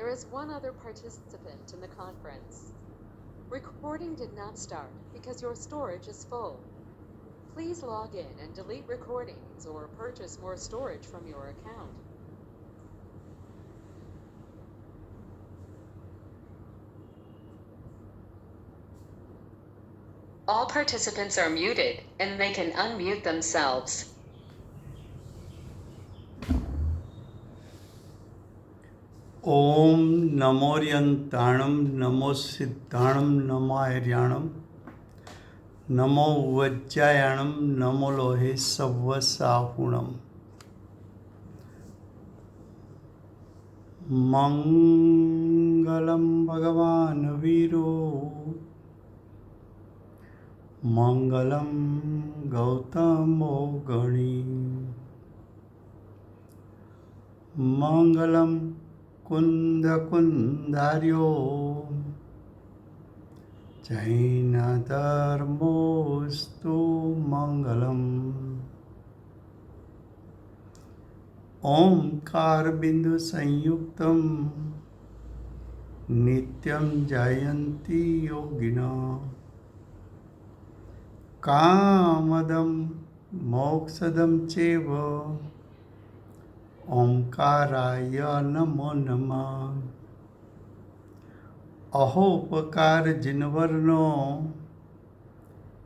There is one other participant in the conference. Recording did not start because your storage is full. Please log in and delete recordings or purchase more storage from your account. All participants are muted and they can unmute themselves. ओम नमोर्यंताणं नमो सिद्धाणं नमो आर्याणं नमो वज्रायाणं नमो लोहे सवसाहुणम् मंगलम भगवान वीरो मंगलम गौतमो गणी मंगलम कुंद कुंदार्यो जैन धर्मोस्तु मंगलम ओंकार बिंदु संयुक्तम नित्यं जयन्ति योगिना कामदं मोक्षदं चैव ओंकाराय नमो नमः अहोपकार जिनवर्नो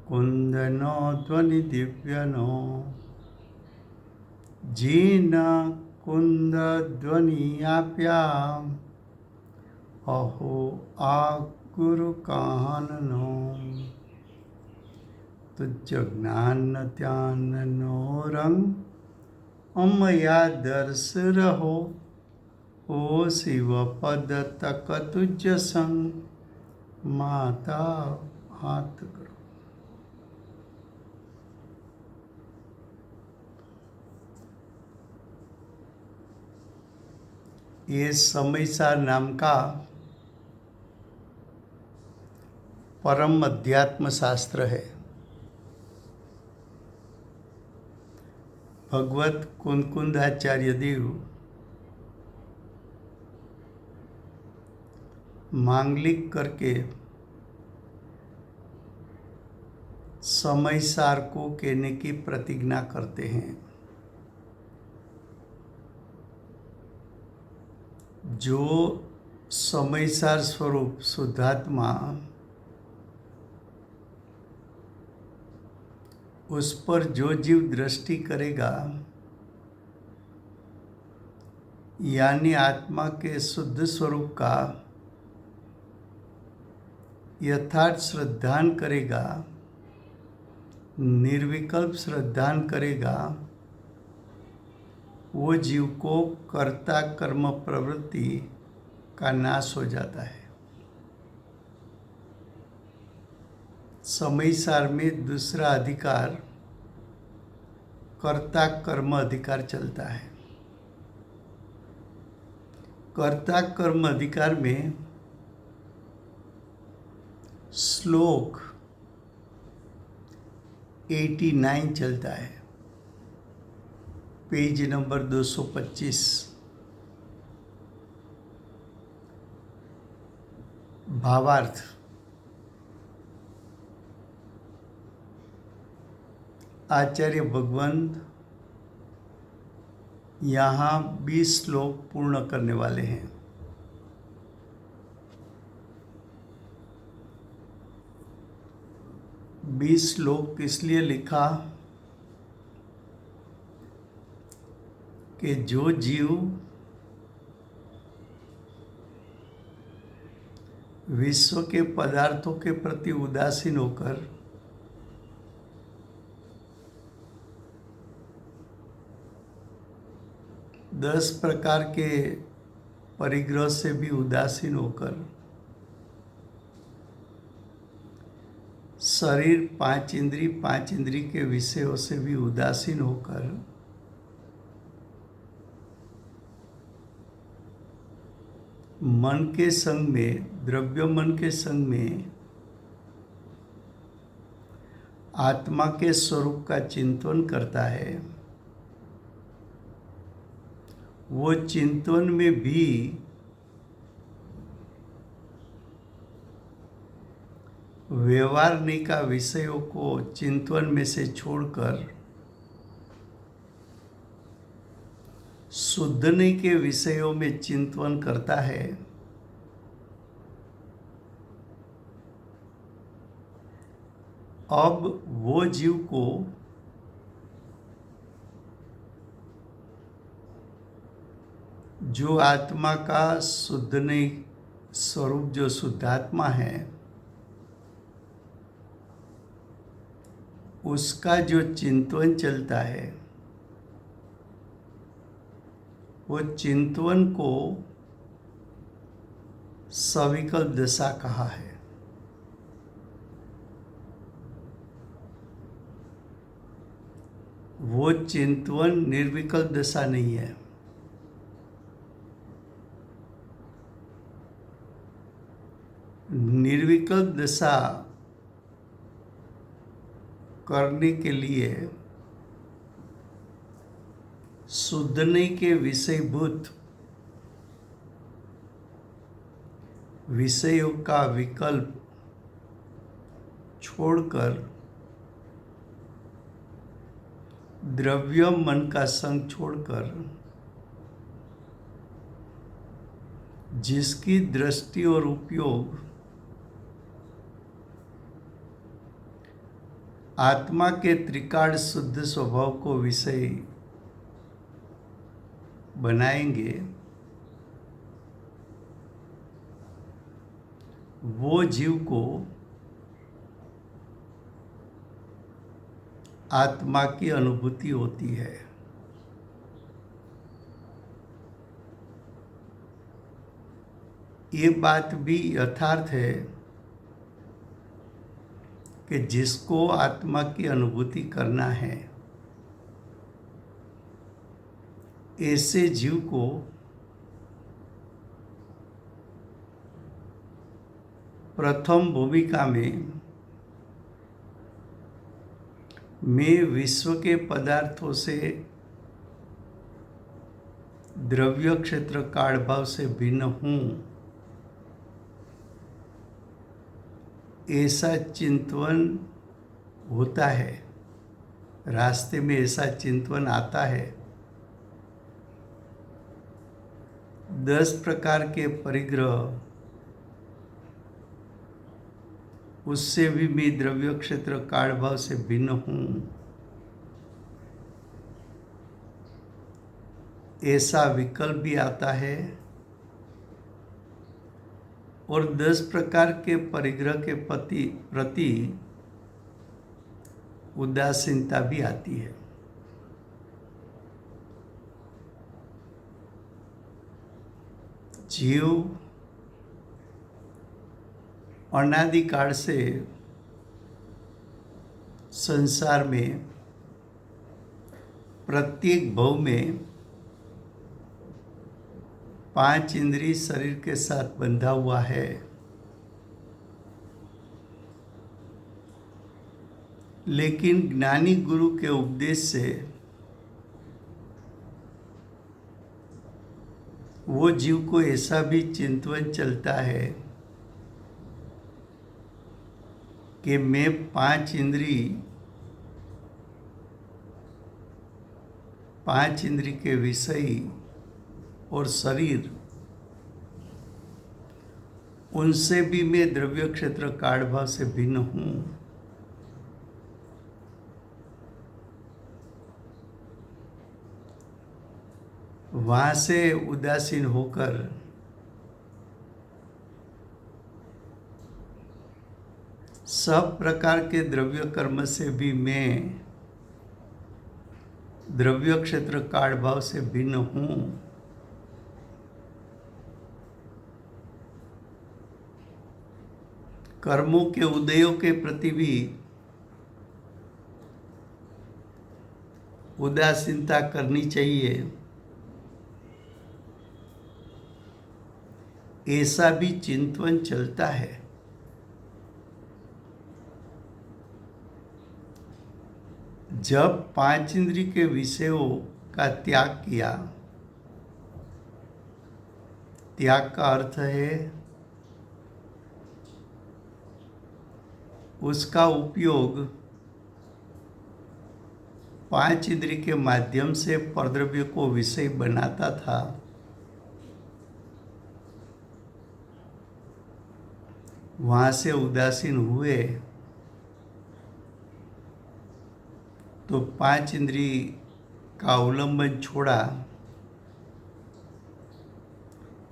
कुंदनो ध्वनि दिव्यनो जीना कुंद ध्वनि आप्याम अहो आ गुरु काननो तुझ ज्ञान ध्यान नो रंग अमया दर्श रहो ओ शिव पद तक तुझ संग माता हाथ करो। ये समयसार नाम का परम अध्यात्म शास्त्र है। भगवत कुंकुंदाचार्य देव मांगलिक करके समयसार को कहने की प्रतिज्ञा करते हैं। जो समयसार स्वरूप शुद्धात्मा उस पर जो जीव दृष्टि करेगा यानी आत्मा के शुद्ध स्वरूप का यथार्थ श्रद्धान करेगा, निर्विकल्प श्रद्धान करेगा, वो जीव को कर्ता कर्म प्रवृत्ति का नाश हो जाता है। समयसार में दूसरा अधिकार कर्ता कर्म अधिकार चलता है। कर्ता कर्म अधिकार में श्लोक 89 चलता है, पेज नंबर 225। भावार्थ आचार्य भगवंत यहाँ 20 श्लोक पूर्ण करने वाले हैं। बीस श्लोक इसलिए लिखा कि जो जीव विश्व के पदार्थों के प्रति उदासीन होकर दस प्रकार के परिग्रह से भी उदासीन होकर शरीर पांच इंद्री के विषयों से भी उदासीन होकर मन के संग में, द्रव्य मन के संग में आत्मा के स्वरूप का चिंतन करता है, वो चिंतन में भी व्यवहारनी का विषयों को चिंतन में से छोड़कर शुद्धनी के विषयों में चिंतन करता है, अब वो जीव को जो आत्मा का शुद्धनी स्वरूप जो शुद्धात्मा है उसका जो चिंतन चलता है वो चिंतन को सविकल्प दशा कहा है। वो चिंतन निर्विकल्प दशा नहीं है। निर्विकल्प दशा करने के लिए शुद्धनी के विषयभूत विषयों का विकल्प छोड़कर द्रव्य मन का संग छोड़कर जिसकी दृष्टि और उपयोग आत्मा के त्रिकाल शुद्ध स्वभाव को विषय बनाएंगे, वो जीव को आत्मा की अनुभूति होती है। ये बात भी यथार्थ है कि जिसको आत्मा की अनुभूति करना है ऐसे जीव को प्रथम भूमिका में मैं विश्व के पदार्थों से द्रव्य क्षेत्र काल भाव से भिन्न हूँ ऐसा चिंतन होता है, रास्ते में ऐसा चिंतन आता है। 10 प्रकार के परिग्रह उससे भी मैं द्रव्य क्षेत्र काल भाव से भिन्न हूँ ऐसा विकल्प भी आता है और 10 प्रकार के परिग्रह के प्रति उदासीनता भी आती है। जीव अनादिकाल से संसार में प्रत्येक भव में 5 इंद्रिय शरीर के साथ बंधा हुआ है, लेकिन ज्ञानी गुरु के उपदेश से वो जीव को ऐसा भी चिंतन चलता है कि मैं 5 इंद्रिय के विषय और शरीर उनसे भी मैं द्रव्य क्षेत्र काल भाव से भिन्न हूँ। वहाँ से उदासीन होकर सब प्रकार के द्रव्य कर्म से भी मैं द्रव्य क्षेत्र काल भाव से भिन्न हूँ। कर्मों के उदयों के प्रति भी उदासीनता करनी चाहिए, ऐसा भी चिंतन चलता है। जब 5 इंद्रिय के विषयों का त्याग किया, त्याग का अर्थ है उसका उपयोग पांच इंद्रिय के माध्यम से परद्रव्य को विषय बनाता था, वहां से उदासीन हुए तो पांच इंद्रिय का अवलंबन छोड़ा,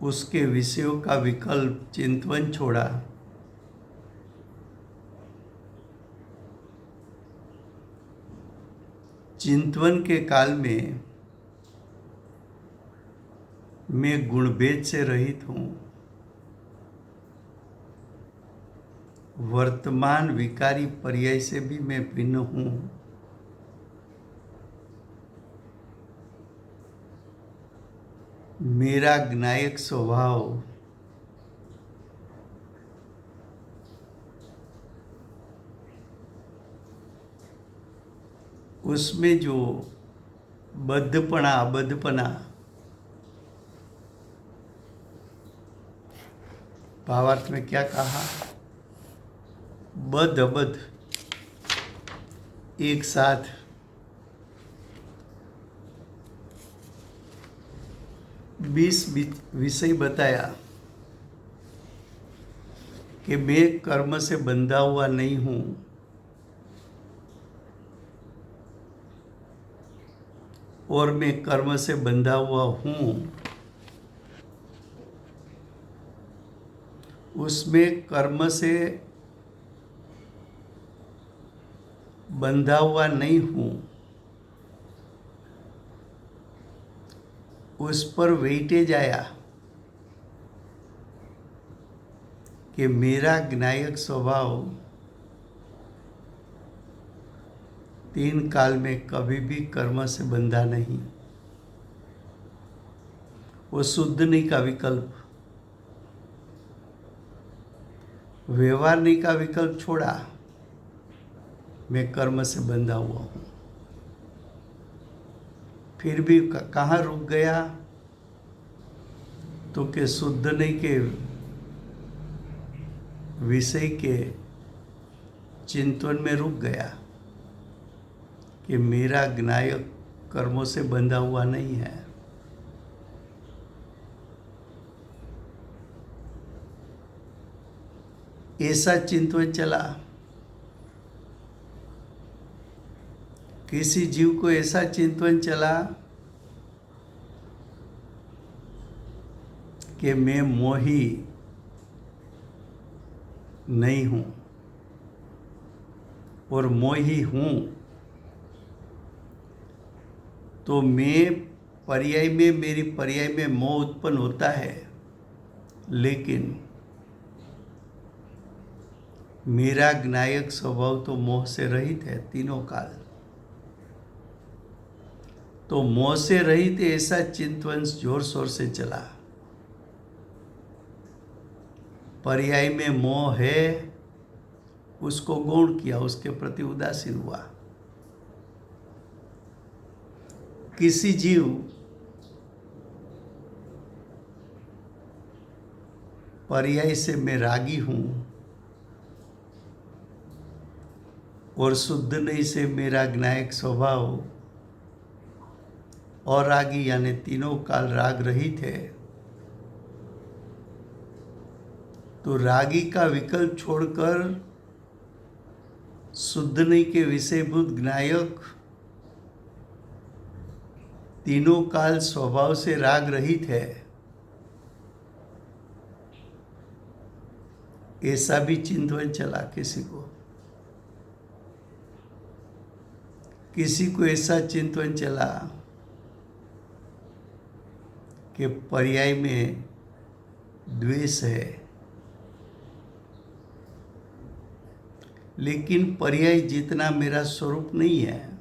उसके विषयों का विकल्प चिंतन छोड़ा, चिंतन के काल में मैं गुणभेद से रहित हूं, वर्तमान विकारी पर्याय से भी मैं भिन्न हूं, मेरा ज्ञायक स्वभाव उसमें जो बद्धपना अबद्धपना, भावार्थ में क्या कहा, बद्ध अबद्ध एक साथ, 20 विषय बताया कि मैं कर्म से बंधा हुआ नहीं हूं, और मैं कर्म से बंधा हुआ हूं, उसमें कर्म से बंधा हुआ नहीं हूं, उस पर वेटेज आया कि मेरा ज्ञायक स्वभाव 3 काल में कभी भी कर्म से बंधा नहीं, वो शुद्ध नहीं का विकल्प, व्यवहार नहीं का विकल्प छोड़ा, मैं कर्म से बंधा हुआ हूं। फिर भी कहाँ रुक गया, तो कि शुद्ध नहीं के विषय के चिंतन में रुक गया कि मेरा ज्ञायक कर्मों से बंधा हुआ नहीं है। ऐसा चिंतन चला। किसी जीव को ऐसा चिंतन चला कि मैं मोही नहीं हूं और मोही हूं, तो मैं पर्याय में, मेरी पर्याय में मोह उत्पन्न होता है, लेकिन मेरा ज्ञायक स्वभाव तो मोह से रहित है तीनों काल। तो मोह से रहित ऐसा चिंतन जोर शोर से चला। पर्याय में मोह है, उसको गौण किया, उसके प्रति उदासीन हुआ। किसी जीव पर्याय से मैं रागी हूं और शुद्ध नहीं से मेरा ज्ञायक स्वभाव और रागी यानी तीनों काल राग रहित है, तो रागी का विकल्प छोड़कर शुद्ध नहीं के विषयभूत ज्ञायक तीनों काल स्वभाव से राग रहित है, ऐसा भी चिंतन चला। किसी को ऐसा चिंतन चला कि पर्याय में द्वेष है, लेकिन पर्याय जितना मेरा स्वरूप नहीं है।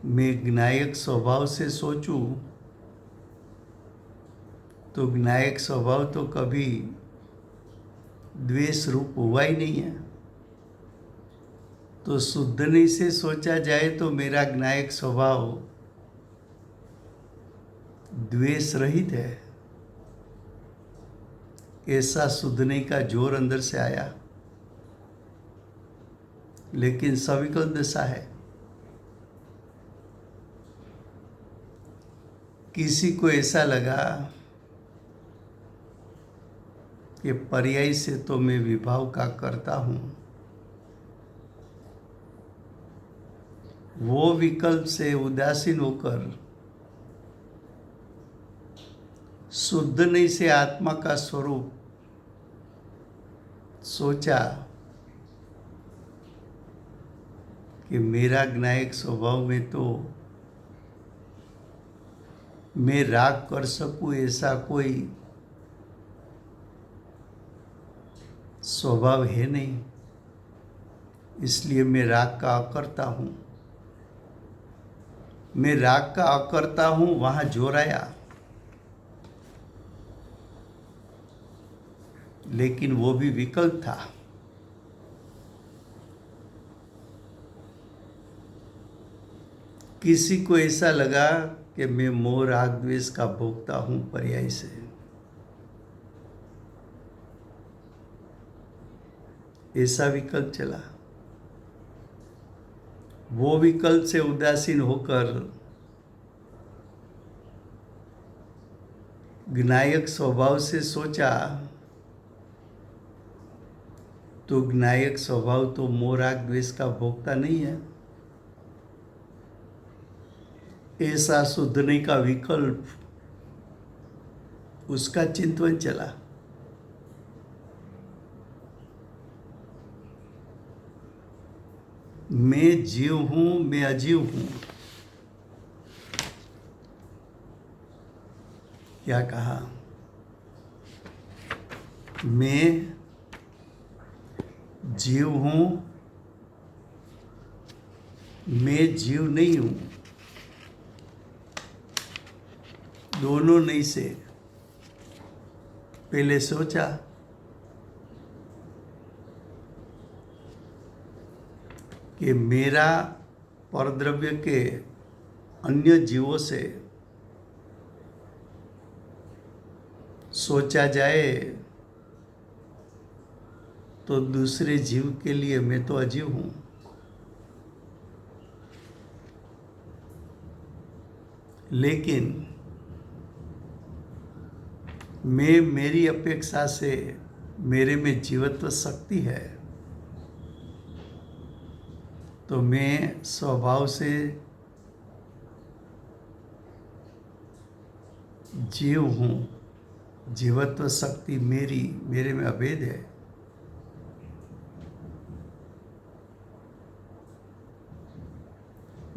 मैं ज्ञायक स्वभाव से सोचूं तो ज्ञायक स्वभाव तो कभी द्वेष रूप हुआ ही नहीं है। तो शुद्ध नहीं से सोचा जाए तो मेरा ज्ञायक स्वभाव द्वेष रहित है, ऐसा शुद्धने का जोर अंदर से आया, लेकिन सविकल दशा है। किसी को ऐसा लगा कि पर्याय से तो मैं विभाव का करता हूं, वो विकल्प से उदासीन होकर शुद्ध नहीं से आत्मा का स्वरूप सोचा कि मेरा ज्ञायक स्वभाव में तो मैं राग कर सकूं ऐसा कोई स्वभाव है नहीं, इसलिए मैं राग का अकर्ता हूं। मैं राग का अकर्ता हूं, वहां जोर आया, लेकिन वो भी विकल्प था। किसी को ऐसा लगा कि मैं मोह राग द्वेष का भोगता हूं पर्याय से, ऐसा विकल्प चला। वो विकल्प से उदासीन होकर ज्ञायक स्वभाव से सोचा तो ज्ञायक स्वभाव तो मोह राग द्वेष का भोगता नहीं है। ऐसा शुद्धने का विकल्प, उसका चिंतन चला। मैं जीव हूं, मैं अजीव हूं। क्या कहा? मैं जीव हूं, मैं जीव नहीं हूं। दोनों नहीं से पहले सोचा कि मेरा परद्रव्य के अन्य जीवों से सोचा जाए तो दूसरे जीव के लिए मैं तो अजीव हूं। लेकिन मैं मेरी अपेक्षा से मेरे में जीवत्व शक्ति है, तो मैं स्वभाव से जीव हूं। जीवत्व शक्ति मेरे में अभेद है।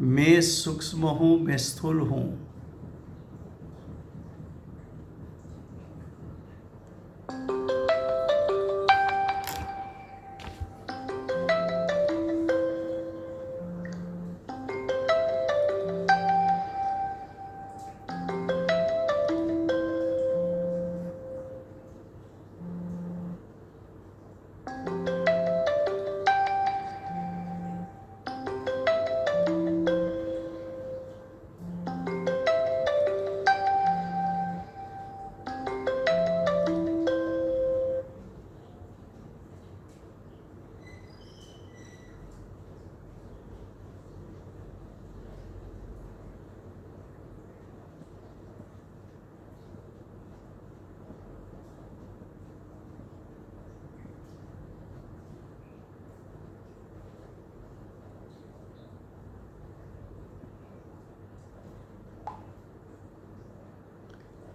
मैं सूक्ष्म हूं, मैं स्थूल हूं।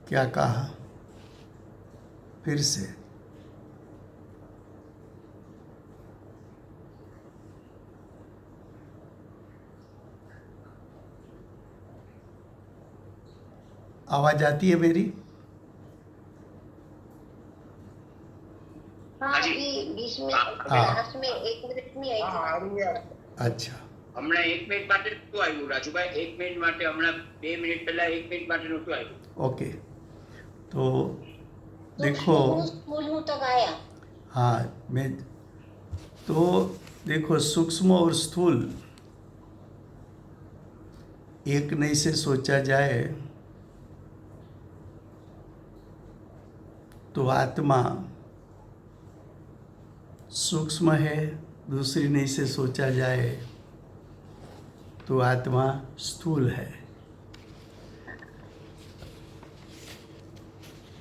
क्या कहा? फिर से आवाज आती है मेरी? हाँ जी, बीच में लास्ट में 1 मिनट में आई थी। अच्छा, હમણાં 1 મિનિટ માટે નહોતું આવ્યું રાજુભાઈ, 1 મિનિટ માટે હમણાં 2 મિનિટ પહેલા 1 મિનિટ માટે નહોતું આવ્યું. ओके। तो तो देखो, स्कूल हूँ तक आया। हाँ, मैं तो देखो, सूक्ष्म और स्थूल एक नहीं से सोचा जाए तो आत्मा सूक्ष्म है, दूसरी नहीं से सोचा जाए तो आत्मा स्थूल है।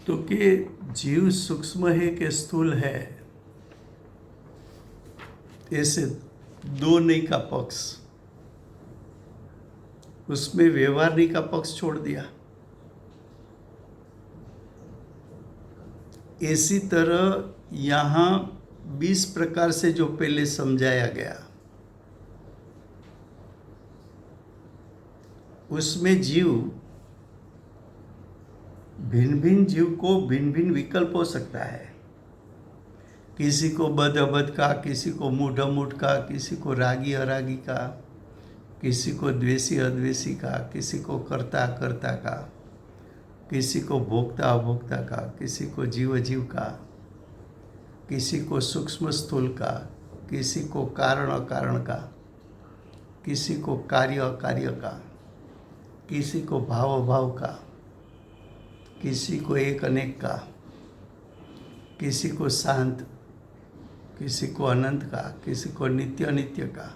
तो कि जीव सूक्ष्म है कि स्थूल है, ऐसे दो नहीं का पक्ष, उसमें व्यवहार नहीं का पक्ष छोड़ दिया। इसी तरह यहाँ 20 प्रकार से जो पहले समझाया गया, उसमें जीव भिन्न भिन्न जीव को भिन्न भिन्न विकल्प हो सकता है। किसी को बद अबद का, किसी को मूढ़ अमूढ़ का, किसी को रागी अरागी का, किसी को द्वेषी अद्वेषी का, किसी को कर्ता अकर्ता का, किसी को भोक्ता अभोक्ता का, किसी को जीव अजीव का, किसी को सूक्ष्म स्थूल का, किसी को कारण अकारण का, किसी को कार्य अकार्य का, किसी को भाव अभाव का, किसी को एक अनेक का, किसी को शांत, किसी को अनंत का, किसी को नित्य अनित्य का,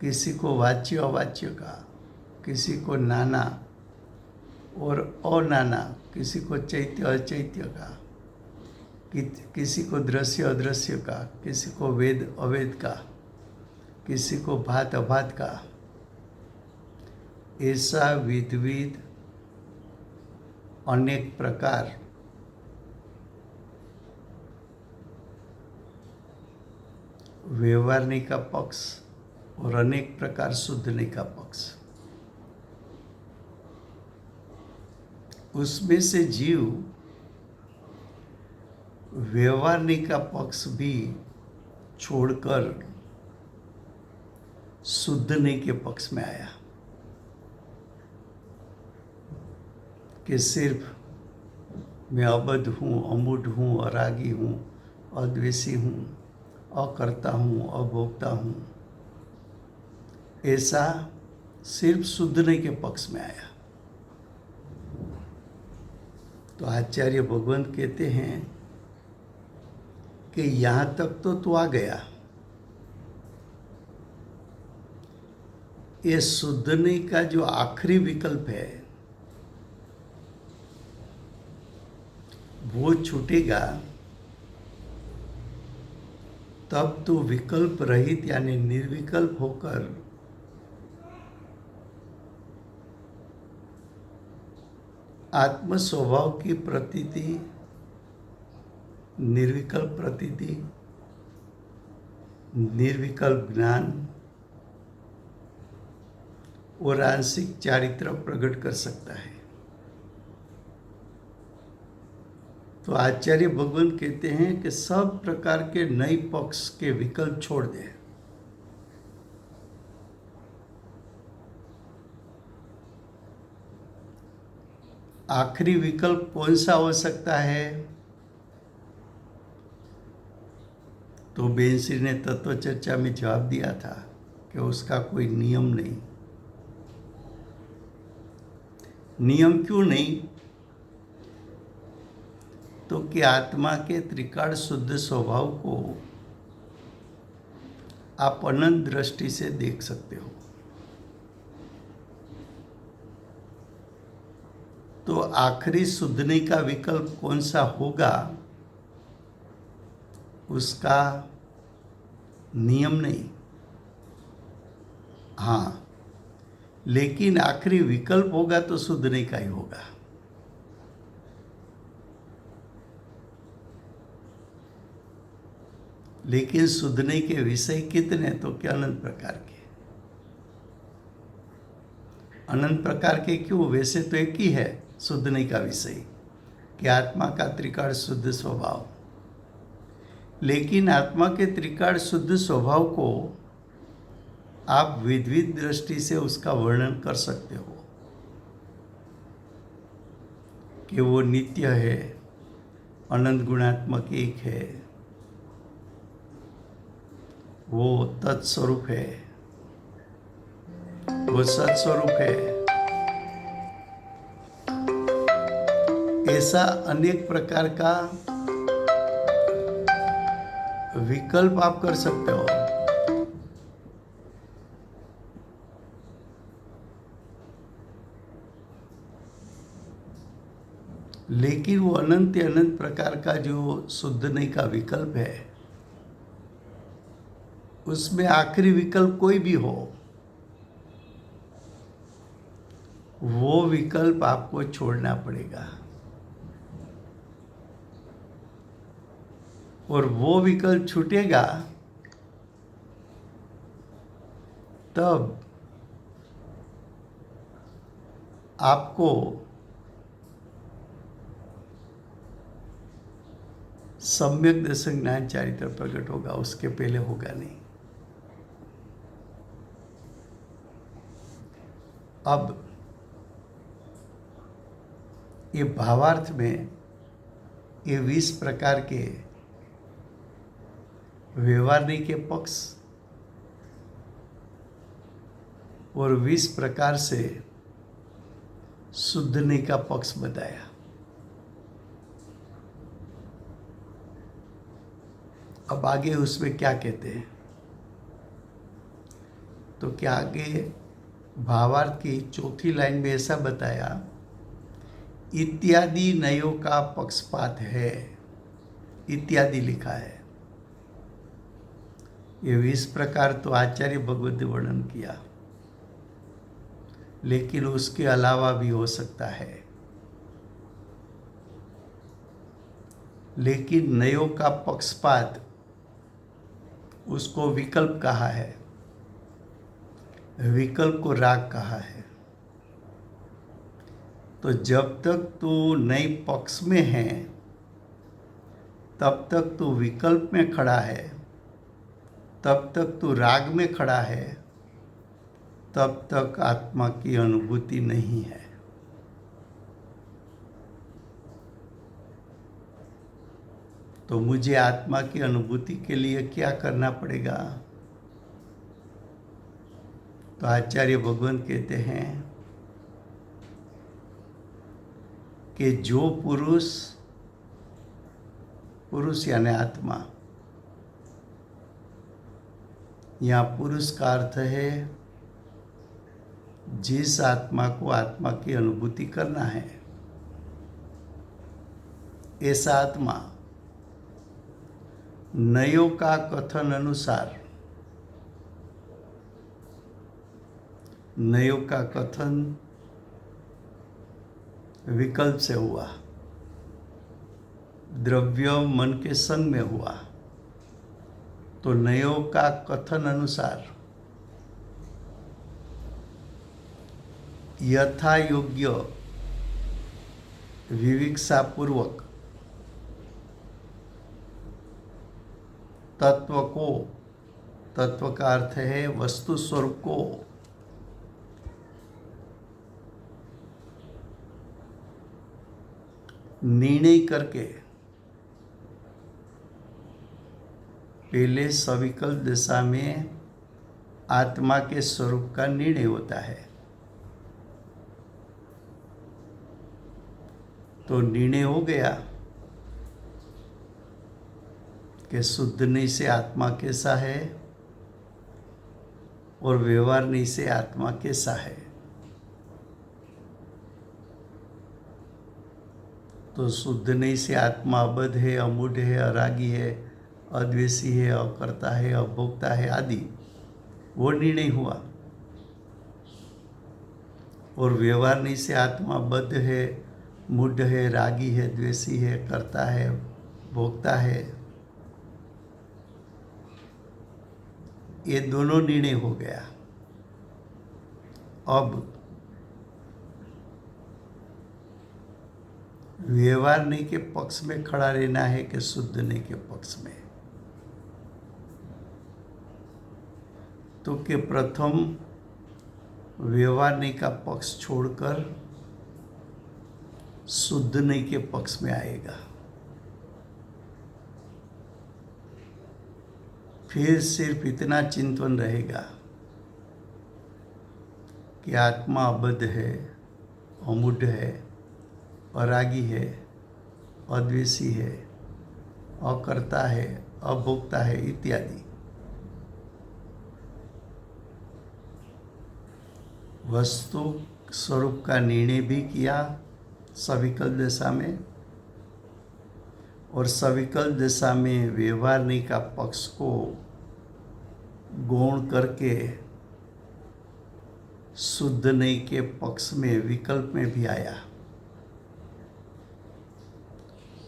किसी को वाच्य अवाच्य का, किसी को नाना और अनाना, किसी को चैत्य अचैत्य का, किसी को दृश्य अदृश्य का, किसी को वेद अवेद का, किसी को भात अभात का। ऐसा विविध अनेक प्रकार व्यवहारने का पक्ष और अनेक प्रकार शुद्धने का पक्ष। उसमें से जीव व्यवहारने का पक्ष भी छोड़कर शुद्धने के पक्ष में आया कि सिर्फ मैं अबद्ध हूँ, अमूढ़ हूँ, अरागी हूँ, अद्वेषी हूँ, अकर्ता हूँ, अभोक्ता हूँ, ऐसा सिर्फ शुद्धने के पक्ष में आया। तो आचार्य भगवंत कहते हैं कि यहाँ तक तो तू आ गया, ये शुद्धने का जो आखिरी विकल्प है वो छूटेगा, तब तो विकल्प रहित यानी निर्विकल्प होकर आत्म स्वभाव की प्रतीति, निर्विकल्प प्रतीति, निर्विकल्प ज्ञान और आंशिक चारित्र प्रकट कर सकता है। तो आचार्य भगवान कहते हैं कि सब प्रकार के नए पक्ष के विकल्प छोड़ दे। आखिरी विकल्प कौन सा हो सकता है? तो बेंसी ने तत्व चर्चा में जवाब दिया था कि उसका कोई नियम नहीं। नियम क्यों नहीं? तो कि आत्मा के त्रिकाल शुद्ध स्वभाव को आप अनंत दृष्टि से देख सकते हो। तो आखिरी शुद्धने का विकल्प कौन सा होगा, उसका नियम नहीं। हाँ, लेकिन आखिरी विकल्प होगा तो शुद्धने का ही होगा। लेकिन शुद्धने के विषय कितने? तो क्या अनंत प्रकार के। अनंत प्रकार के क्यों? वैसे तो एक ही है शुद्धने का विषय कि आत्मा का त्रिकाल शुद्ध स्वभाव। लेकिन आत्मा के त्रिकाल शुद्ध स्वभाव को आप विविध दृष्टि से उसका वर्णन कर सकते हो कि वो नित्य है, अनंत गुणात्मक एक है, वो तत्स्वरूप है, वो सत्स्वरूप है। ऐसा अनेक प्रकार का विकल्प आप कर सकते हो। लेकिन वो अनंत अनंत प्रकार का जो शुद्ध नहीं का विकल्प है, उसमें आखिरी विकल्प कोई भी हो, वो विकल्प आपको छोड़ना पड़ेगा। और वो विकल्प छूटेगा तब आपको सम्यक दर्शन ज्ञान चारित्र प्रकट होगा, उसके पहले होगा नहीं। अब ये भावार्थ में ये 20 प्रकार के व्यवहारणी के पक्ष और 20 प्रकार से शुद्ध नहीं का पक्ष बताया। अब आगे उसमें क्या कहते हैं, तो क्या आगे भावार्थ की चौथी लाइन में ऐसा बताया, इत्यादि नयों का पक्षपात है, इत्यादि लिखा है। ये 20 प्रकार तो आचार्य भगवत ने वर्णन किया, लेकिन उसके अलावा भी हो सकता है। लेकिन नयों का पक्षपात, उसको विकल्प कहा है, विकल्प को राग कहा है। तो जब तक तू नए पक्ष में है, तब तक तू विकल्प में खड़ा है, तब तक तू राग में खड़ा है, तब तक आत्मा की अनुभूति नहीं है। तो मुझे आत्मा की अनुभूति के लिए क्या करना पड़ेगा? तो आचार्य भगवान कहते हैं कि जो पुरुष यानी आत्मा, यहाँ पुरुष का अर्थ है जिस आत्मा को आत्मा की अनुभूति करना है, ऐसा आत्मा नयों का कथन अनुसार, नयों का कथन विकल्प से हुआ, द्रव्य मन के संग में हुआ, तो नयों का कथन अनुसार यथा योग्य विविक्षा पूर्वक तत्व को, तत्व का अर्थ है वस्तु स्वरूप को, निर्णय करके पहले सविकल्प दशा में आत्मा के स्वरूप का निर्णय होता है। तो निर्णय हो गया कि शुद्ध नहीं से आत्मा कैसा है और व्यवहार नहीं से आत्मा कैसा है। तो शुद्ध नहीं से आत्मा अबद्ध है, अमूढ़ है, अरागी है, अद्वेषी है, अकर्ता है, अभोक्ता है आदि, वो निर्णय हुआ। और व्यवहार नहीं से आत्मा बद्ध है, मूढ़ है, रागी है, द्वेषी है, कर्ता है, भोक्ता है, ये दोनों निर्णय हो गया। अब व्यवहार नहीं के पक्ष में खड़ा रहना है कि शुद्ध नहीं के पक्ष में? तो कि प्रथम व्यवहार नहीं का पक्ष छोड़कर शुद्ध नहीं के पक्ष में आएगा। फिर सिर्फ इतना चिंतन रहेगा कि आत्मा अबद्ध है, अमूढ़ है, अरागी है, अद्वेषी है, अकर्ता है, अभोक्ता है इत्यादि। वस्तु स्वरूप का निर्णय भी किया सविकल्प दशा में, और सविकल्प दशा में व्यवहार नहीं का पक्ष को गौण करके शुद्ध नहीं के पक्ष में विकल्प में भी आया।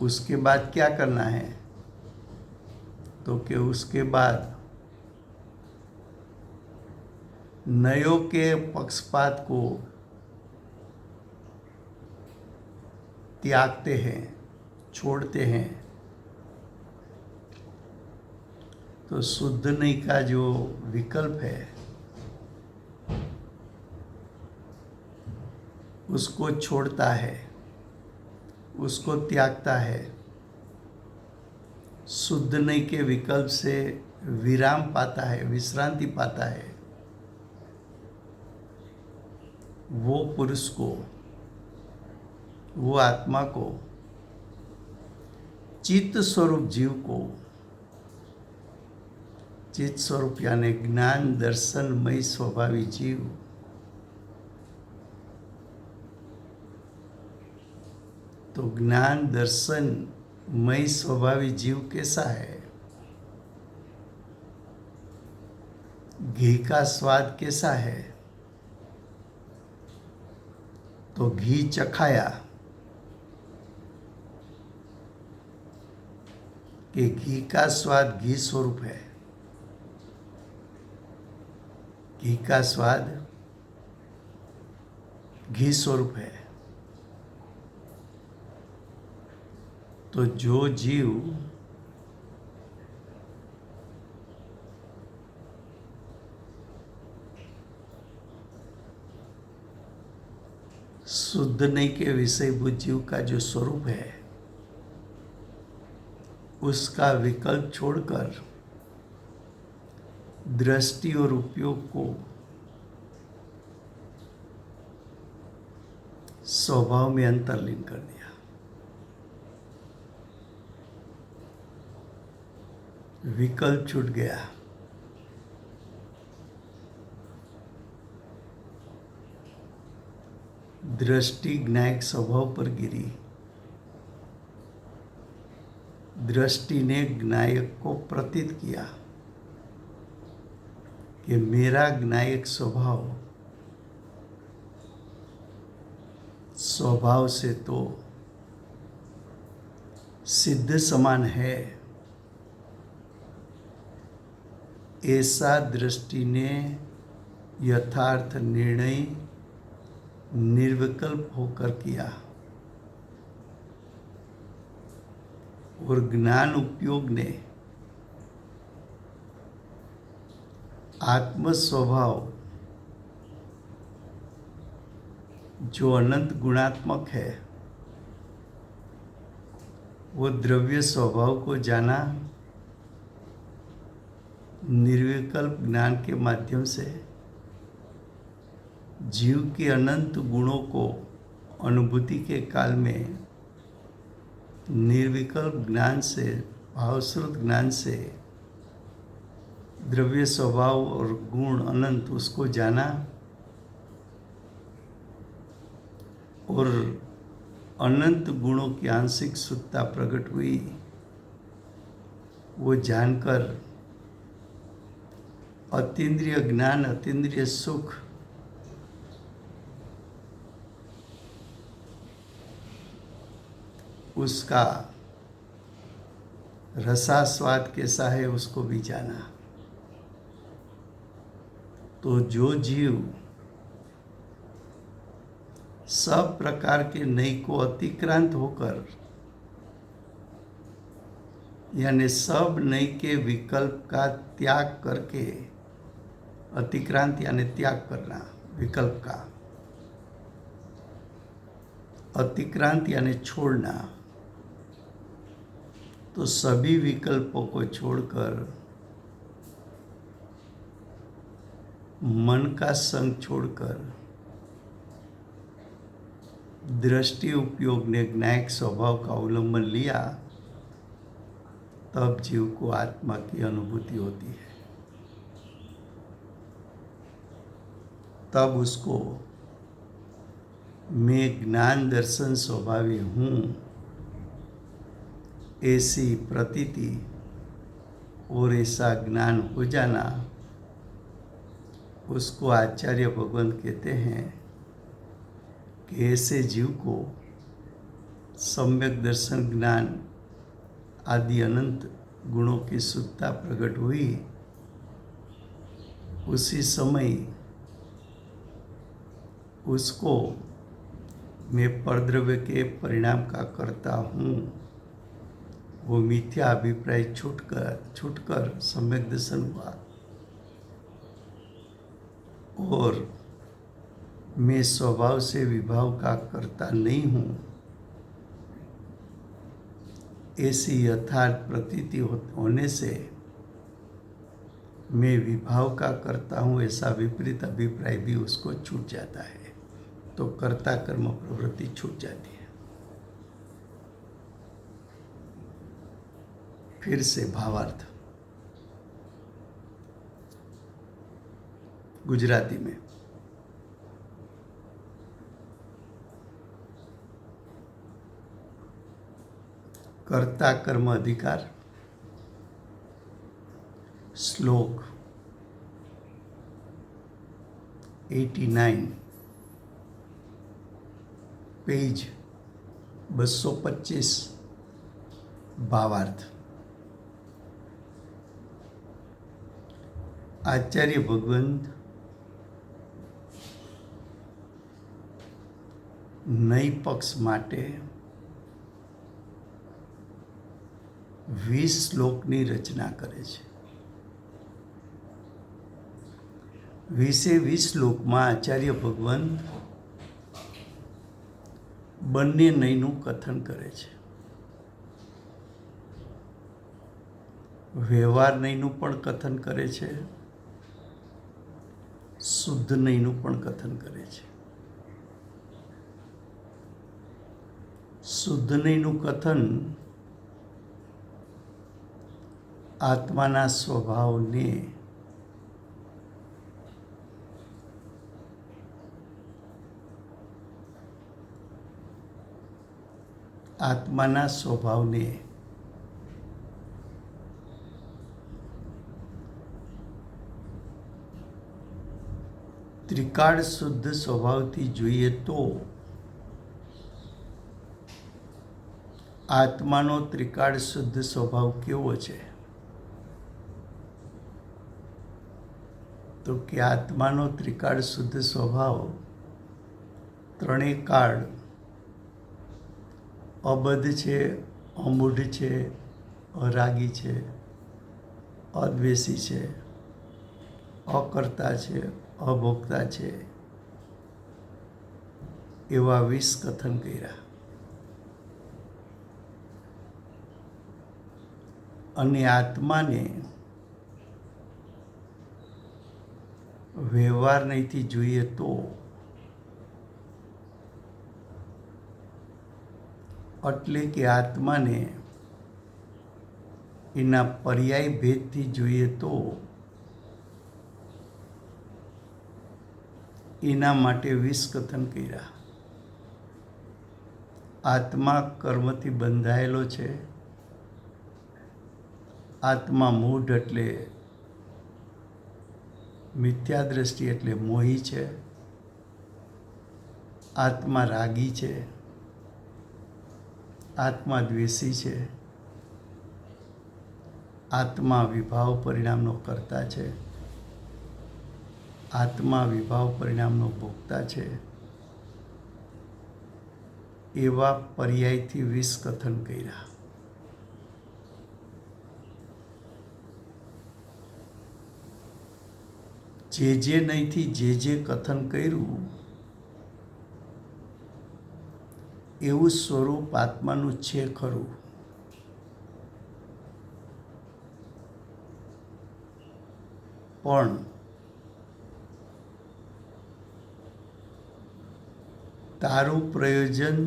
उसके बाद क्या करना है, तो कि उसके बाद नयों के पक्षपात को त्यागते हैं, छोड़ते हैं। तो शुद्ध नहीं का जो विकल्प है उसको छोड़ता है, उसको त्यागता है। शुद्ध नहीं के विकल्प से विराम पाता है, विश्रांति पाता है। वो पुरुष को, वो आत्मा को, चित्त स्वरूप जीव को, चित्त स्वरूप यानी ज्ञान दर्शनमय स्वभावी जीव, तो ज्ञान दर्शनमय स्वभावी जीव कैसा है? घी का स्वाद कैसा है? तो घी चखाया कि घी का स्वाद घी स्वरूप है, घी का स्वाद घी स्वरूप है। तो जो जीव शुद्ध नहीं के विषयभूत जीव का जो स्वरूप है उसका विकल्प छोड़कर दृष्टि और उपयोग को स्वभाव में अंतर्लीन कर दिया। विकल्प छूट गया। दृष्टि ज्ञायक स्वभाव पर गिरी। दृष्टि ने ज्ञायक को प्रतीत किया कि मेरा ज्ञायक स्वभाव से तो सिद्ध समान है। ऐसा दृष्टि ने यथार्थ निर्णय निर्विकल्प होकर किया और ज्ञान उपयोग ने आत्म स्वभाव जो अनंत गुणात्मक है वो द्रव्य स्वभाव को जाना निर्विकल्प ज्ञान के माध्यम से। जीव के अनंत गुणों को अनुभूति के काल में निर्विकल्प ज्ञान से, भावश्रुत ज्ञान से द्रव्य स्वभाव और गुण अनंत उसको जाना और अनंत गुणों की आंशिक शुद्धता प्रकट हुई। वो जानकर अतीन्द्रिय ज्ञान, अतीन्द्रिय सुख उसका रसास्वाद कैसा है उसको भी जाना। तो जो जीव सब प्रकार के नई को अतिक्रांत होकर यानी सब नई के विकल्प का त्याग करके, अतिक्रांत यानी त्याग करना विकल्प का, अतिक्रांत यानी छोड़ना, तो सभी विकल्पों को छोड़कर मन का संग छोड़कर दृष्टि उपयोग ने ज्ञायक स्वभाव का अवलंबन लिया, तब जीव को आत्मा की अनुभूति होती है। तब उसको मैं ज्ञान दर्शन स्वभावी हूँ ऐसी प्रतीति और ऐसा ज्ञान हो जाना, उसको आचार्य भगवान कहते हैं कि ऐसे जीव को सम्यक दर्शन ज्ञान आदि अनंत गुणों की शुद्धता प्रकट हुई। उसी समय उसको मैं परद्रव्य के परिणाम का करता हूँ, वो मिथ्या अभिप्राय छूटकर सम्यक दर्शन हुआ और मैं स्वभाव से विभाव का करता नहीं हूँ, ऐसी यथार्थ प्रतीति होने से मैं विभाव का करता हूँ ऐसा विपरीत अभिप्राय भी उसको छूट जाता है, तो कर्ता कर्म प्रवृत्ति छूट जाती है। फिर से भावार्थ गुजराती में। कर्ता कर्म अधिकार, श्लोक 89, पेज 225, भावार्थ। आचार्य भगवंत નય પક્ષ માટે 20 શ્લોકની રચના કરે છે। 20 શ્લોકમાં આચાર્ય ભગવંત બંને નયનું કથન કરે છે। વ્યવહાર નયનું પણ કથન કરે છે, શુદ્ધ નયનું પણ કથન કરે છે। શુદ્ધ નયનું કથન આત્માના સ્વભાવને ત્રિકાળ શુદ્ધ સ્વભાવથી જોઈએ તો આત્માનો ત્રિકાળ શુદ્ધ સ્વભાવ કેવો છે? તો કે આત્માનો ત્રિકાળ શુદ્ધ સ્વભાવ ત્રણેય કાળ અબદ્ધ છે, અમૂઢ છે, અરાગી છે, અદ્વેષી છે, અકર્તા છે, અભોક્તા છે, એવા 20 કથન કર્યા। અને આત્માને વ્યવહાર નહીંથી જોઈએ તો એટલે કે આત્માને એના પર્યાય ભેદથી જોઈએ તો એના માટે 20 કથન કર્યા। આત્મા કર્મથી બંધાયેલો છે, આત્મા મૂઢ એટલે મિથ્યા દ્રષ્ટિ એટલે મોહી છે, આત્મા રાગી છે, આત્મા દ્વેષી છે, આત્મા વિભાવ પરિણામનો કર્તા છે, આત્મા વિભાવ પરિણામનો ભોગતા છે, એવા પર્યાયથી 20 કથન કર્યા। જે નહીંથી જે કથન કર્યું એવું સ્વરૂપ આત્માનું છે ખરું, પણ તારું પ્રયોજન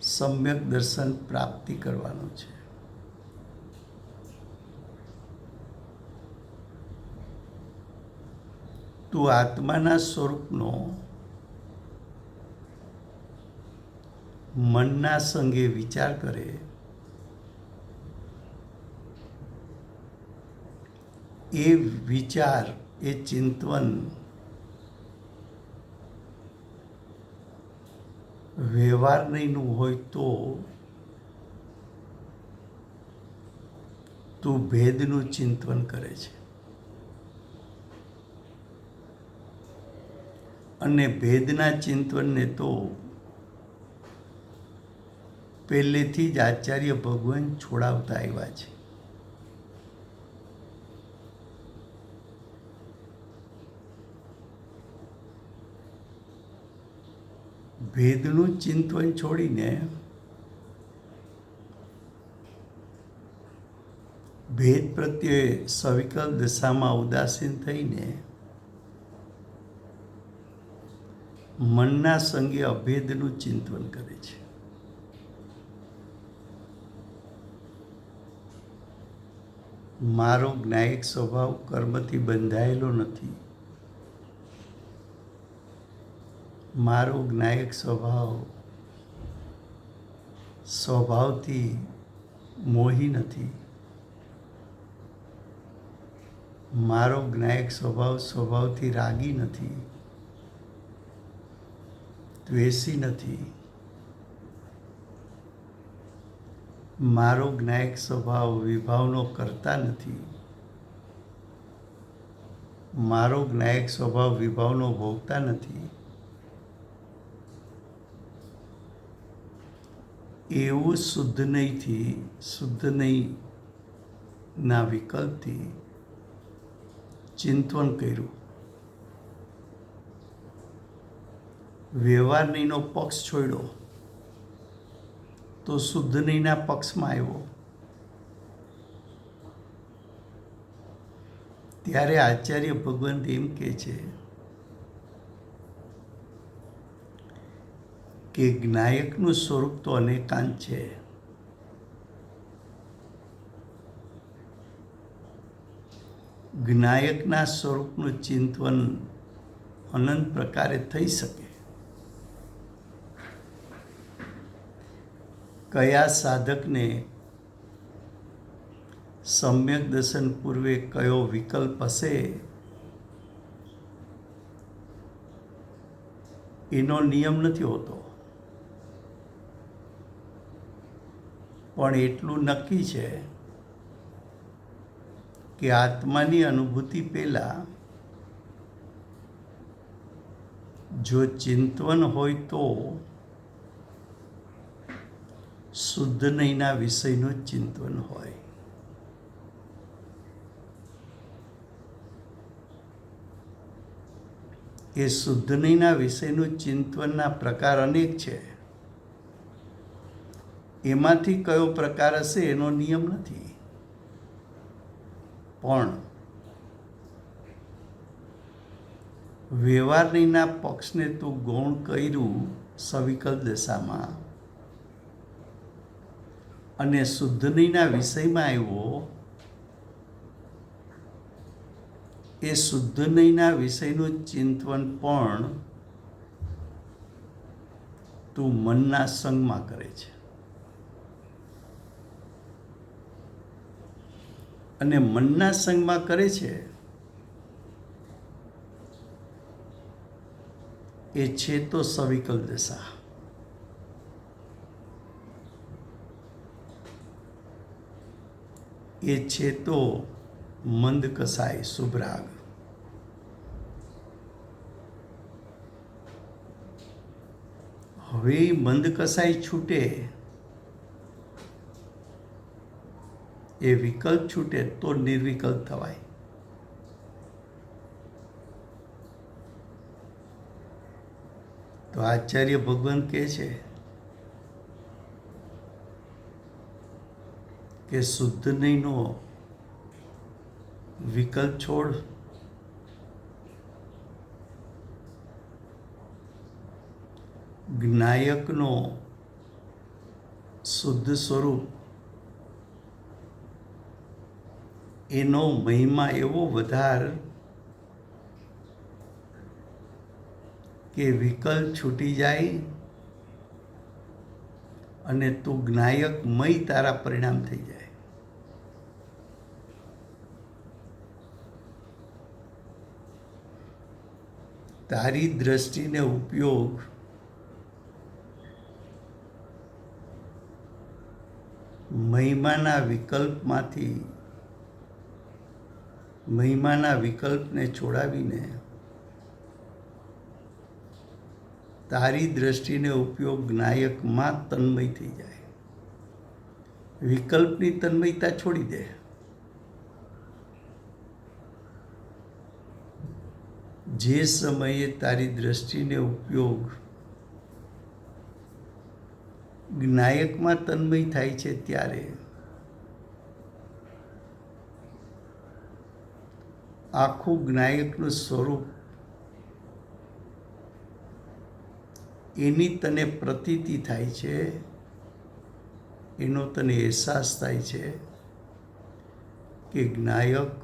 સમ્યક દર્શન પ્રાપ્તિ કરવાનું છે. તું આત્માના સ્વરૂપનો મનના સંગે વિચાર કરે એ વિચાર, એ ચિંતન વ્યવહાર નહીંનું હોય તો તું ભેદનું ચિંતન કરે છે. અને ભેદના ચિંતનને તો પહેલેથી જ આચાર્ય ભગવાન છોડાવતા આવ્યા છે. ભેદનું ચિંતન છોડીને ભેદ પ્રત્યે સવિકલ દશામાં ઉદાસીન થઈને મનના સંગે અભેદનું ચિંતન કરે છે. મારો જ્ઞાયક સ્વભાવ કર્મથી બંધાયેલો નથી. મારો જ્ઞાયક સ્વભાવથી મોહી નથી. મારો જ્ઞાયક સ્વભાવથી રાગી નથી, દ્વેષી નથી. મારો જ્ઞાયક સ્વભાવ વિભાવનો કરતા નથી. મારો જ્ઞાયક સ્વભાવ વિભાવનો ભોગતા નથી. એવું શુદ્ધ નહીંના વિકલ્પથી ચિંતન કર્યું. વ્યવહાર નહીંનો પક્ષ છોડ્યો તો શુદ્ધ નહીંના પક્ષમાં આવ્યો. ત્યારે આચાર્ય ભગવાન એમ કહે છે કે જ્ઞાયકનું સ્વરૂપ તો અનેકાંત છે. જ્ઞાયકના સ્વરૂપનું ચિંતન અનંત પ્રકારે થઈ શકે. કયા સાધકને સમ્યક દર્શન પૂર્વે કયો વિકલ્પ હશે એનો નિયમ નથી હોતો, પણ એટલું નક્કી છે કે આત્માની અનુભૂતિ પહેલા જો ચિંતન હોય તો શુદ્ધ નહીંના વિષયનું ચિંતન હોય. એ શુદ્ધ નહીંના વિષયનું ચિંતનના પ્રકાર અનેક છે. એમાંથી કયો પ્રકાર હશે એનો નિયમ નથી, પણ વ્યવહાર નહીંના પક્ષને તું ગૌણ કર્યું સવિકલ દશામાં અને શુદ્ધ નહીંના વિષયમાં આવ્યો. એ શુદ્ધ નહીંના વિષયનું ચિંતન પણ તું મનના સંગમાં કરે છે. અને મનના સંગમાં કરે છે એ છે તો સવિકલ દશા. એ છે તો મંદ કસાય શુભરાગ. હવે મંદ કસાય છૂટે, એ વિકલ્પ છૂટે તો નિર્વિકલ્પ થવાય. તો આચાર્ય ભગવાન કહે છે કે શુદ્ધ નહીંનો વિકલ્પ છોડ, જ્ઞાયકનો શુદ્ધ સ્વરૂપ એનો મહિમા એવો વધાર કે વિકલ્પ છૂટી જાય અને તું જ્ઞાયકમય તારા પરિણામ થઈ જાય. તારી દ્રષ્ટિને ઉપયોગ મહિમાના વિકલ્પને છોડાવીને તારી દ્રષ્ટિને ઉપયોગ જ્ઞાયકમાં તન્મય થઈ જાય. વિકલ્પની તન્મયતા છોડી દે. જે સમયે તારી દ્રષ્ટિને ઉપયોગ જ્ઞાયકમાં તન્મય થાય છે ત્યારે આખું જ્ઞાયકનું સ્વરૂપ એની તને પ્રતીતિ થાય છે, એનો તને અહેસાસ થાય છે કે જ્ઞાયક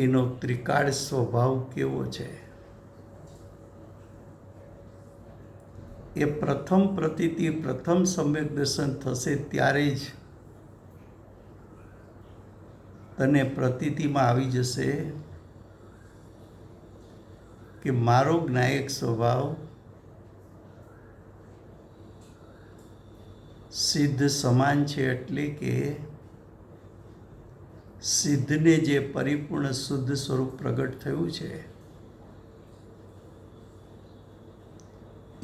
એનો ત્રિકાળ સ્વભાવ કેવો છે. એ પ્રથમ પ્રતીતિ, પ્રથમ સમ્યક દર્શન થશે ત્યારે જ તને પ્રતીતિમાં આવી જશે કે મારો જ્ઞાયક સ્વભાવ સિદ્ધ સમાન છે, એટલે કે સિદ્ધને જે પરિપૂર્ણ શુદ્ધ સ્વરૂપ પ્રગટ થયું છે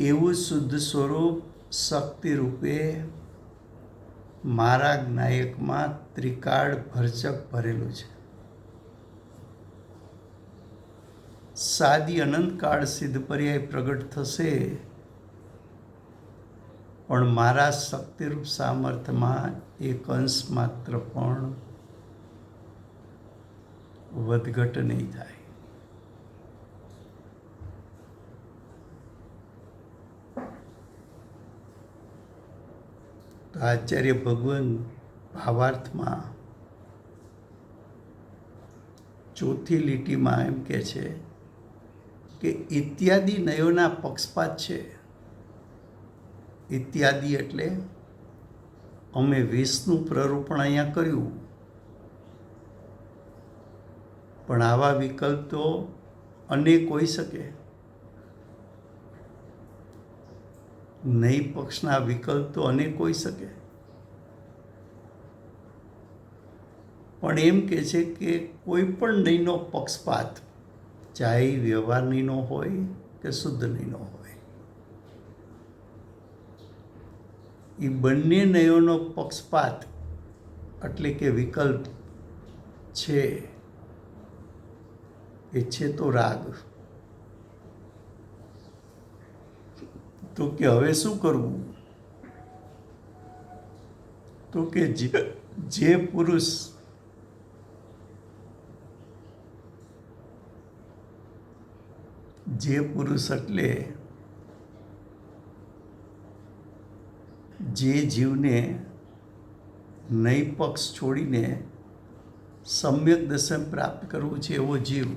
એવું શુદ્ધ સ્વરૂપ શક્તિ રૂપે મારા જ્ઞાયકમાં ત્રિકાળ ભરચક ભરેલું છે. સાદી અનંતકાળ સિદ્ધ પર્યાય પ્રગટ થશે પણ મારા શક્તિરૂપ સામર્થ્યમાં એક અંશ માત્ર પણ વધઘટ નહીં થાય. તો આચાર્ય ભગવાન ભાવાર્થમાં ચોથી લીટીમાં એમ કહે છે કે ઇત્યાદિ નયોના પક્ષપાત છે. ઇત્યાદિ એટલે અમે 20નું પ્રરૂપણ અહીંયા કર્યું, પણ આવા વિકલ્પ તો અનેક હોઈ શકે. નઈ પક્ષના વિકલ્પ તો અનેક હોઈ શકે, પણ એમ કે છે કે કોઈ પણ નઈનો પક્ષપાત, ચાહે વ્યવહાર નઈનો હોય કે શુદ્ધ નઈનો હોય, એ બંને નયોનો પક્ષપાત એટલે કે વિકલ્પ છે એ છે તો રાગ. તો કે હવે શું કરવું? તો કે જે પુરુષ એટલે જે જીવને નઈ પક્ષ છોડીને સમ્યક દર્શન પ્રાપ્ત કરવું છે એવો જીવ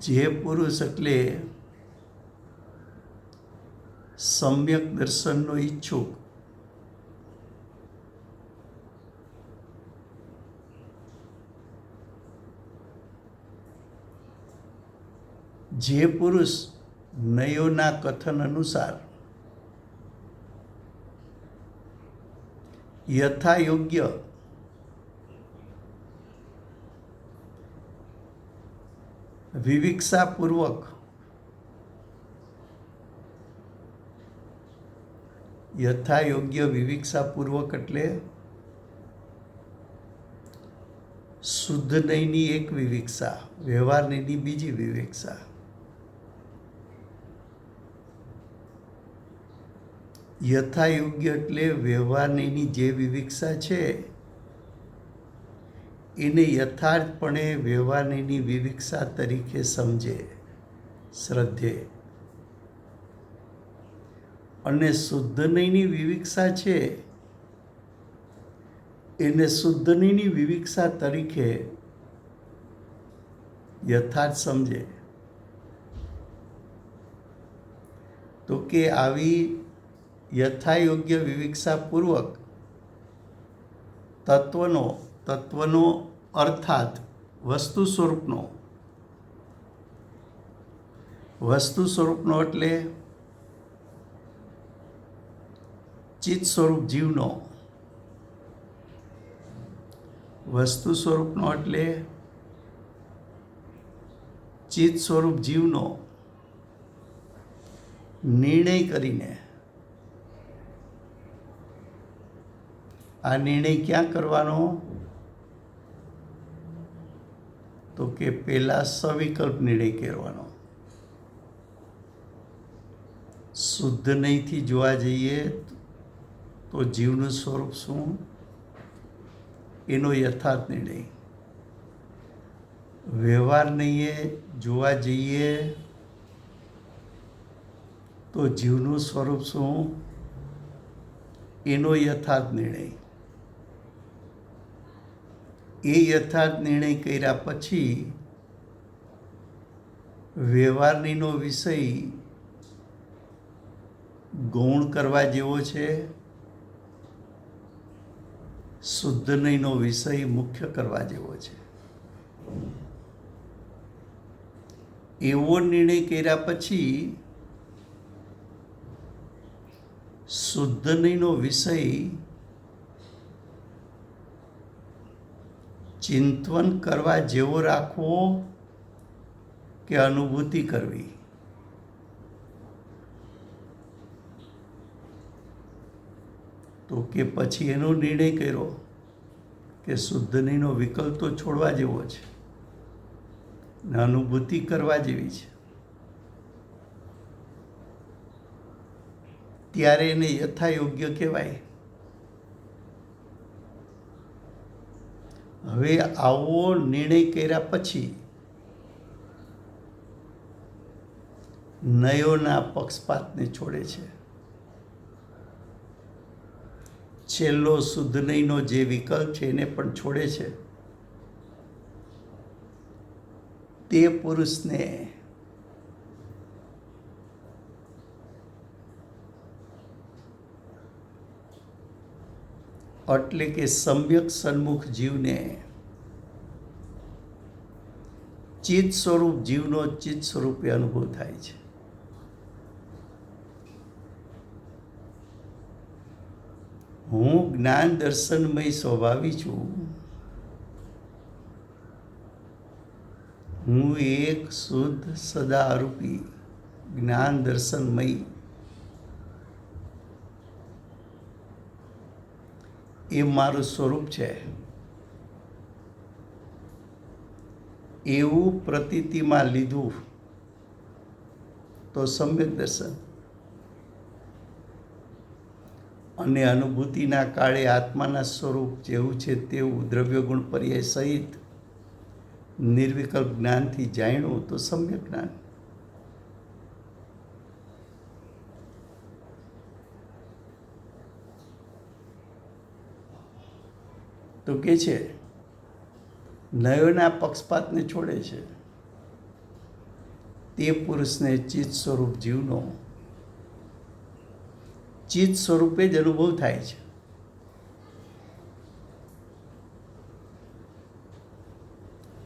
જે પુરુષ એટલે સમ્યક દર્શનનો ઈચ્છુક, જે પુરુષ નયોના કથન અનુસાર યથાયોગ્ય વિવિક્ષાપૂર્વક એટલે શુદ્ધ નયની એક વિવિક્ષા, વ્યવહાર નયની બીજી વિવિક્ષા, યથાયોગ્ય એટલે વ્યવહાર નયની જે વિવિક્ષા છે એને યથાર્થપણે વ્યવહારની વિવિક્ષા તરીકે સમજે, શ્રદ્ધે. અને શુદ્ધ નહીંની વિવિક્ષા છે એને શુદ્ધ નહીંની વિવિક્ષા તરીકે યથાર્થ સમજે. તો કે આવી યથાયોગ્ય વિવિક્ષાપૂર્વક તત્વનો અર્થાત વસ્તુ સ્વરૂપનો એટલે ચિત્ત સ્વરૂપ જીવનો, વસ્તુ સ્વરૂપનો એટલે ચિત્ત સ્વરૂપ જીવનો નિર્ણય કરીને. આ નિર્ણય ક્યાં કરવાનો? તો કે પહેલા સવિકલ્પ નિર્ણય કરવાનો. શુદ્ધ નહીંથી જોવા જઈએ તો જીવનું સ્વરૂપ શું એનો યથાર્થ નિર્ણય. વ્યવહાર નહીંએ જોવા જઈએ તો જીવનું સ્વરૂપ શું એનો યથાર્થ નિર્ણય. એ યથાર્થ નિર્ણય કર્યા પછી વ્યવહારનીનો વિષય ગૌણ કરવા જેવો છે, શુદ્ધ નહીંનો વિષય મુખ્ય કરવા જેવો છે. એવો નિર્ણય કર્યા પછી શુદ્ધ નહીંનો વિષય ચિંતન કરવા જેવો રાખવો કે અનુભૂતિ કરવી. તો કે પછી એનો નિર્ણય કર્યો કે શુદ્ધ નહીંનો વિકલ્પ તો છોડવા જેવો છે ને અનુભૂતિ કરવા જેવી છે. ત્યારે એને યથાયોગ્ય કહેવાય. હવે આવો નિર્ણય કર્યા પછી નયોના પક્ષપાતને છોડે છે. છેલ્લો શુદ્ધ નહીંનો જે વિકલ્પ છે એને પણ છોડે છે. તે પુરુષને એટલે કે સમ્યક સન્મુખ જીવને ચિત્ત સ્વરૂપ જીવનો ચિત્ત સ્વરૂપે અનુભવ થાય છે. હું જ્ઞાન દર્શનમય સ્વભાવી છું. હું એક શુદ્ધ સદા અરૂપી જ્ઞાન દર્શનમય એ મારું સ્વરૂપ છે એવું પ્રતીતિમાં લીધું તો સમ્યક દર્શન. અને અનુભૂતિના કાળે આત્માના સ્વરૂપ જેવું છે તેવું દ્રવ્યગુણ પર્યાય સહિત નિર્વિકલ્પ જ્ઞાનથી જાણ્યું તો સમ્યક જ્ઞાન. તો કે છે નયોના પક્ષપાતને છોડે છે. તે પુરુષને ચિત્ત સ્વરૂપ જીવનો ચિત્ત સ્વરૂપે જ અનુભવ થાય છે.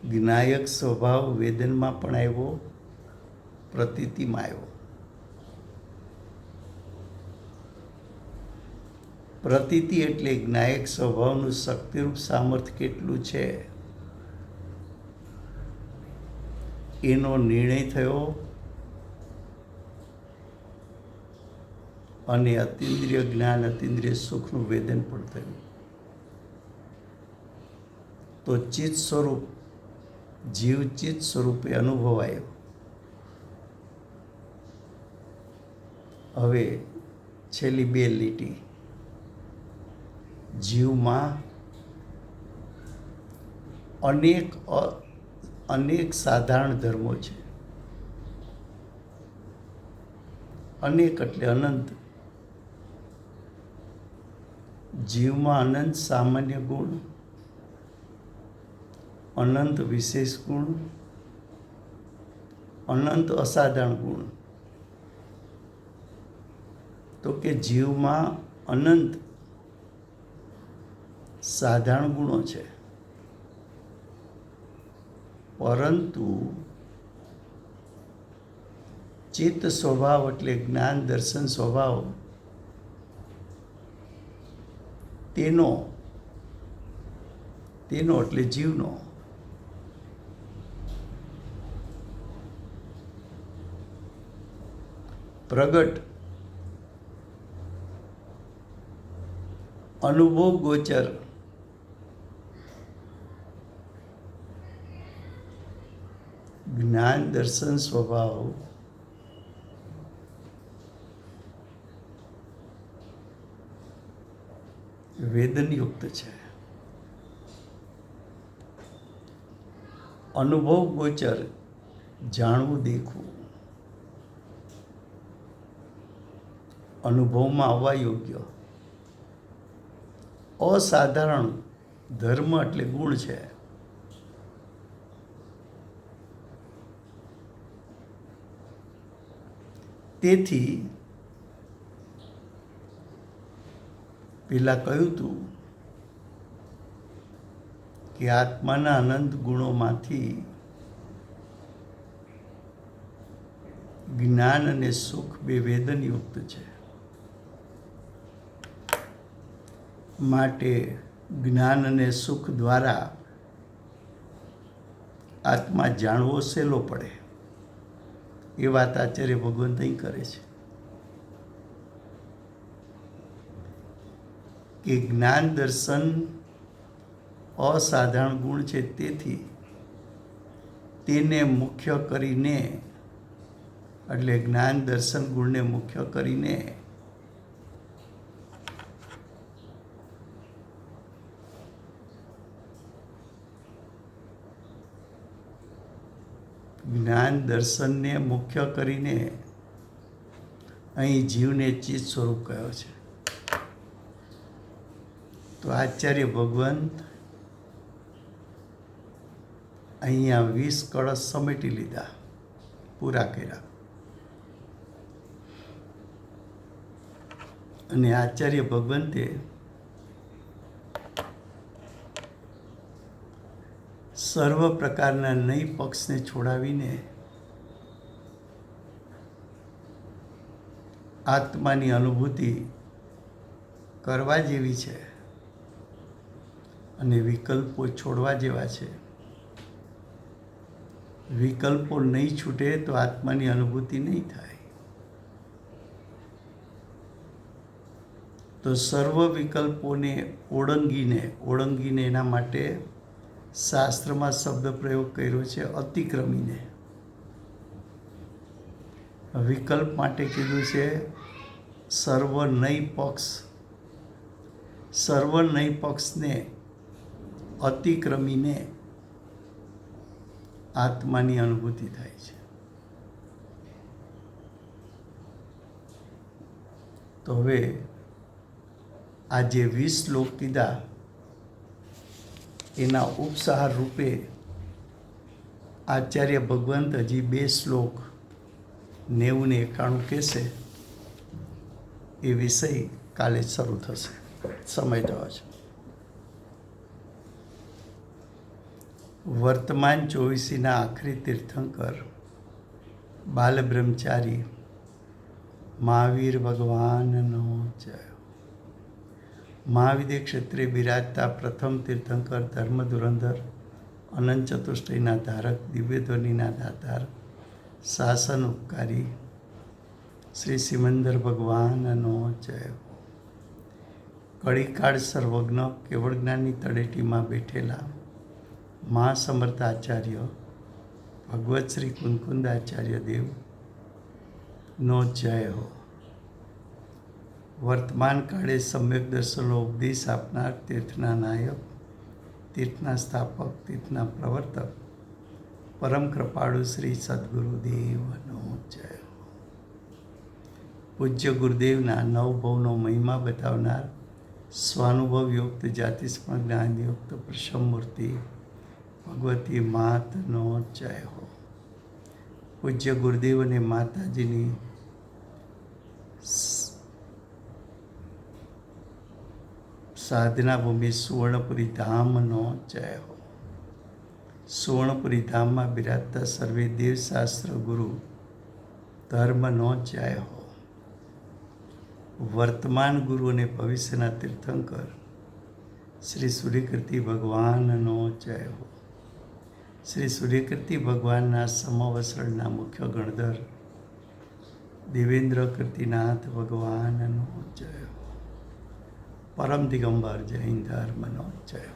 જ્ઞાયક સ્વભાવ વેદનમાં પણ આવ્યો, પ્રતીતિમાં આવ્યો. પ્રતીતિ એટલે જ્ઞાયક સ્વભાવનું શક્તિરૂપ સામર્થ્ય કેટલું છે એનો નિર્ણય થયો અને અતિન્દ્રિય જ્ઞાન અતિન્દ્રિય સુખનું વેદન પણ થયું. તો ચિત્ત સ્વરૂપ જીવ ચિત્ત સ્વરૂપે અનુભવાયો. હવે છેલ્લી બે લીટી. જીવમાં અનેક સાધારણ ધર્મો છે. અનેક એટલે અનંત. જીવમાં અનંત સામાન્ય ગુણ, અનંત વિશેષ ગુણ, અનંત અસાધારણ ગુણ. તો કે જીવમાં અનંત સાધારણ ગુણો છે, પરંતુ ચિત્ત સ્વભાવ એટલે જ્ઞાન દર્શન સ્વભાવ તેનો એટલે જીવનો પ્રગટ અનુભવ ગોચર જ્ઞાન દર્શન સ્વભાવ વેદનયુક્ત છે. અનુભવ ગોચર જાણવું દેખવું, અનુભવમાં આવવા યોગ્ય. અસાધારણ ધર્મ એટલે ગુણ છે. તેથી પેલા કહ્યું હતું કે આત્માના અનંત ગુણોમાંથી જ્ઞાન અને સુખ બે વેદનયુક્ત છે. માટે જ્ઞાન અને સુખ દ્વારા આત્મા જાણવો સહેલો પડે. એ વાત આચાર્ય ભગવંત અહીં કરે છે કે જ્ઞાન દર્શન અસાધારણ ગુણ છે. તેથી તેને મુખ્ય કરીને એટલે જ્ઞાન દર્શન ગુણને મુખ્ય કરીને જ્ઞાન દર્શનને મુખ્ય કરીને અહીં જીવને ચિત્ત સ્વરૂપ કહ્યો છે. તો આચાર્ય ભગવંત અહીંયા 20 કળશ સમેટી લીધા, પૂરા કર્યા. અને આચાર્ય ભગવંતે સર્વ પ્રકારના નય પક્ષને છોડાવીને આત્માની અનુભૂતિ કરવા જેવી છે અને વિકલ્પો છોડવા જેવા છે. વિકલ્પો નહીં છૂટે તો આત્માની અનુભૂતિ નહીં થાય. તો સર્વ વિકલ્પોને ઓળંગીને એના માટે શાસ્ત્રમાં શબ્દ પ્રયોગ કર્યો છે અતિક્રમીને. વિકલ્પ માટે કીધું છે સર્વનય પક્ષને અતિક્રમીને આત્માની અનુભૂતિ થાય છે. તો હવે આ જે 20 શ્લોક કીધા એના ઉપસાર રૂપે આચાર્ય ભગવંત હજી 2 શ્લોક 90 ને 91 કહેશે. એ વિષય કાલે શરૂ થશે. સમય થયો છે. વર્તમાન 24ના આખરી તીર્થંકર બાલ બ્રહ્મચારી મહાવીર ભગવાનનો જય. મહાવિદ્ય ક્ષેત્રે બિરાજતા પ્રથમ તીર્થંકર ધર્મ ધુરંધર અનંત ચતુષ્ટયના ધારક દિવ્યધ્વનિના દાતાર શાસન ઉપકારી શ્રી સિમંદર ભગવાનનો જય. કળીકાળ સર્વજ્ઞ કેવળ જ્ઞાનની તળેટીમાં બેઠેલા મહાસમર્થ આચાર્ય ભગવત શ્રી કુંકુંદાચાર્ય દેવનો જય હો. વર્તમાન કાળે સમ્યક દર્શનનો ઉપદેશ આપનાર તીર્થના નાયક તીર્થના સ્થાપક, તીર્થના પ્રવર્તક, પરમ કૃપાળુ શ્રી સદગુરુદેવનો જય. પૂજ્ય ગુરુદેવના નવભવનો મહિમા બતાવનાર સ્વાનુભવ યુક્ત જાતિસ્મરણ જ્ઞાનયુક્ત પ્રસમમૂર્તિ ભગવતી માતનો જય હો. પૂજ્ય ગુરુદેવ અને માતાજીની સાધના ભૂમિ સુવર્ણપુરી ધામનો જય હો. સુવર્ણપુરી ધામમાં બિરાજતા સર્વે દેવશાસ્ત્ર ગુરુ ધર્મનો જય હો. વર્તમાન ગુરુ અને ભવિષ્યના તીર્થંકર શ્રી સૂર્યકીર્તિ ભગવાનનો જય હો. શ્રી સૂર્યકીર્તિ ભગવાનના સમવસરણના મુખ્ય ગણધર દેવેન્દ્ર કીર્તિનાથ ભગવાનનો જય હો. પરમ દિગંબર જૈન ધર્મનો જય હો.